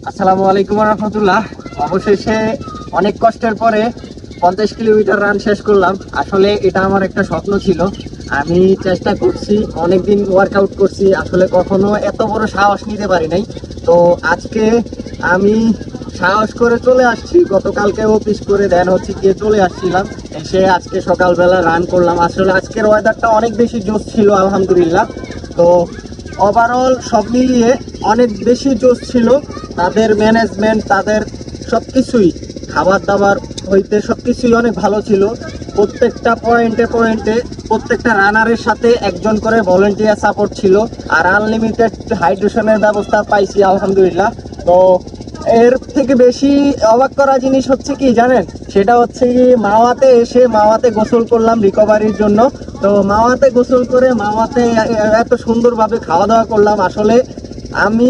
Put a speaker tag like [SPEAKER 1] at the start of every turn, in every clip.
[SPEAKER 1] আসসালামু আলাইকুম রহমতুল্লাহ। অবশেষে অনেক কষ্টের পরে 50 কিলোমিটার রান শেষ করলাম। আসলে এটা আমার একটা স্বপ্ন ছিল। আমি চেষ্টা করছি, অনেকদিন ওয়ার্কআউট করছি, আসলে কখনো এত বড় সাহস নিতে পারি নাই। তো আজকে আমি সাহস করে চলে আসছি। গতকালকে অফিস করে দেন হচ্ছে গিয়ে চলে আসছিলাম, এসে আজকে সকালবেলা রান করলাম। আসলে আজকের ওয়েদারটা অনেক বেশি জোশ ছিল আলহামদুলিল্লাহ। তো ওভারঅল সব মিলিয়ে অনেক বেশি জোশ ছিল। তাদের ম্যানেজমেন্ট, তাদের সব কিছুই, খাবার দাবার হইতে সব কিছুই অনেক ভালো ছিল। প্রত্যেকটা পয়েন্টে পয়েন্টে প্রত্যেকটা রানারের সাথে একজন করে ভলেন্টিয়ার সাপোর্ট ছিল, আর আনলিমিটেড হাইড্রেশনের ব্যবস্থা পাইছি আলহামদুলিল্লাহ। তো এর থেকে বেশি অবাক করা জিনিস হচ্ছে কি জানেন, সেটা হচ্ছে কি মাওয়াতে এসে মাওয়াতে গোসল করলাম রিকভারির জন্য। তো মাওয়াতে গোসল করে মাওয়াতে এত সুন্দরভাবে খাওয়া দাওয়া করলাম। আসলে আমি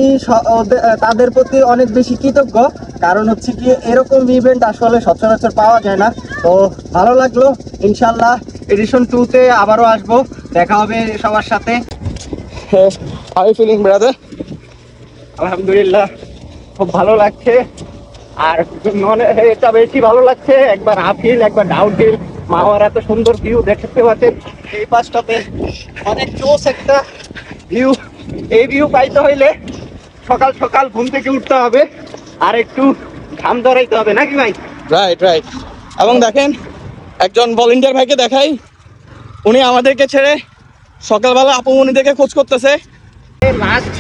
[SPEAKER 1] তাদের প্রতি অনেক বেশি কৃতজ্ঞ, কারণ হচ্ছে কি এরকম ইভেন্ট আসলে সচরাচর পাওয়া যায় না। তো ভালো লাগলো। ইনশাল্লাহ এডিশন 2-তে আবারও আসবো, দেখা হবে সবার সাথে। How you feeling brother? আলহামদুলিল্লাহ খুব ভালো লাগছে। আর এটা বেশি ভালো লাগছে, একবার আপ হিল একবার ডাউন হিল। মাওয়ার এত সুন্দর ভিউ দেখতে পাচ্ছেন এই পাশটাতে, অনেক জোস একটা ভিউ। এই ভিউ পাইতে হইলে সকাল সকাল ঘুম থেকে উঠতে হবে আর একটু ঘাম ধরাইতে হবে, নাকি ভাই?
[SPEAKER 2] Right right. এবং দেখেন, একজন ভলেন্টিয়ার ভাইকে দেখাই, উনি আমাদেরকে ছেড়ে সকালবেলা আপুমনিদেরকে খোঁজ করতেছে।
[SPEAKER 1] লাস্ট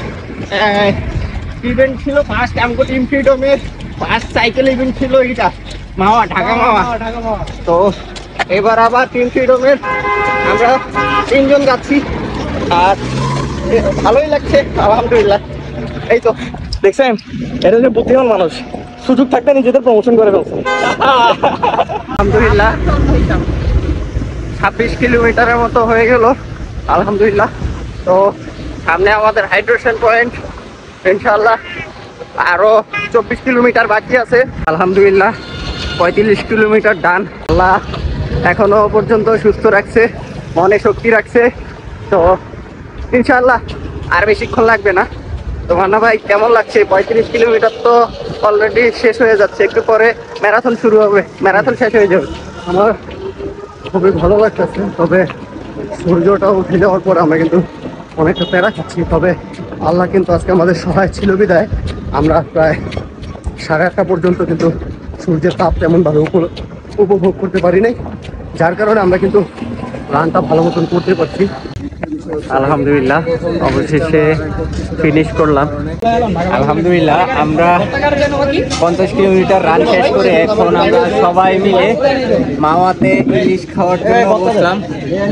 [SPEAKER 1] ইভেন্ট ছিল ফার্স্ট আমগো টিম ফ্রিডমের ফার্স্ট সাইকেল ইভেন্ট ছিল এটা, মাওয়া, ঢাকা মাওয়া। তো এবার আবার টিম ফ্রিডমের আমরা 3 জন যাচ্ছি, আর ভালোই লাগছে আলহামদুলিল্লাহ। এই তো
[SPEAKER 2] দেখছেন, এটা যে বুদ্ধিমান মানুষ, সুযোগ থাকতে নিজেদের প্রমোশন করে ফেলছে।
[SPEAKER 1] আলহামদুলিল্লাহ 26 কিলোমিটারের মতো হয়ে গেল আলহামদুলিল্লাহ। তো সামনে আমাদের হাইড্রেশন পয়েন্ট, ইনশাল্লাহ আরো 24 কিলোমিটার বাকি আছে। আলহামদুলিল্লাহ 35 কিলোমিটার ডান। আল্লাহ এখনো পর্যন্ত সুস্থ রাখছে, মনে শক্তি রাখছে। তো ইনশাল্লাহ আর বেশিক্ষণ লাগবে না। তো মান্না ভাই কেমন লাগছে? 35 কিলোমিটার তো অলরেডি শেষ হয়ে যাচ্ছে, একটু পরে ম্যারাথন শুরু হবে, ম্যারাথন শেষ হয়ে যাবে।
[SPEAKER 3] আমার খুবই ভালো লাগতেছে, তবে সূর্যটা উঠে যাওয়ার পর আমরা কিন্তু অনেকটা প্যারা খাচ্ছি। তবে আল্লাহ কিন্তু আজকে আমাদের সহায় ছিল বিদায় আমরা প্রায় 8:30 পর্যন্ত কিন্তু সূর্যের তাপ তেমনভাবে উপভোগ করতে পারি নাই, যার কারণে আমরা কিন্তু রানটা ভালো মতন করতে পারছি।
[SPEAKER 1] আলহামদুলিল্লাহ অবশেষে ফিনিশ করলাম। আলহামদুলিল্লাহ আমরা 50 কিলোমিটার রান শেষ করে এখন আমরা সবাই মিলে মাওয়াতে ইলিশ খাওয়ার জন্য বসলাম।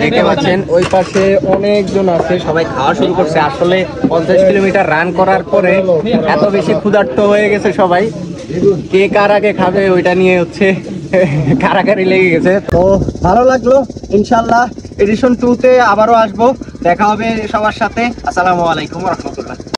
[SPEAKER 1] দেখতে পাচ্ছেন ওই পাশে অনেকজন আছে, সবাই খাওয়া শুরু করছে। আসলে 50 কিলোমিটার রান করার পরে এত বেশি ক্ষুধার্ত হয়ে গেছে সবাই, কে কার আগে খাবে ওইটা নিয়ে হচ্ছে কারাকারি লেগে গেছে। তো ভালো লাগলো। ইনশাল্লাহ এডিশন 2-তে আবারও আসবো, দেখা হবে সবার সাথে। আসসালামু আলাইকুম রহমতুল্লাহ।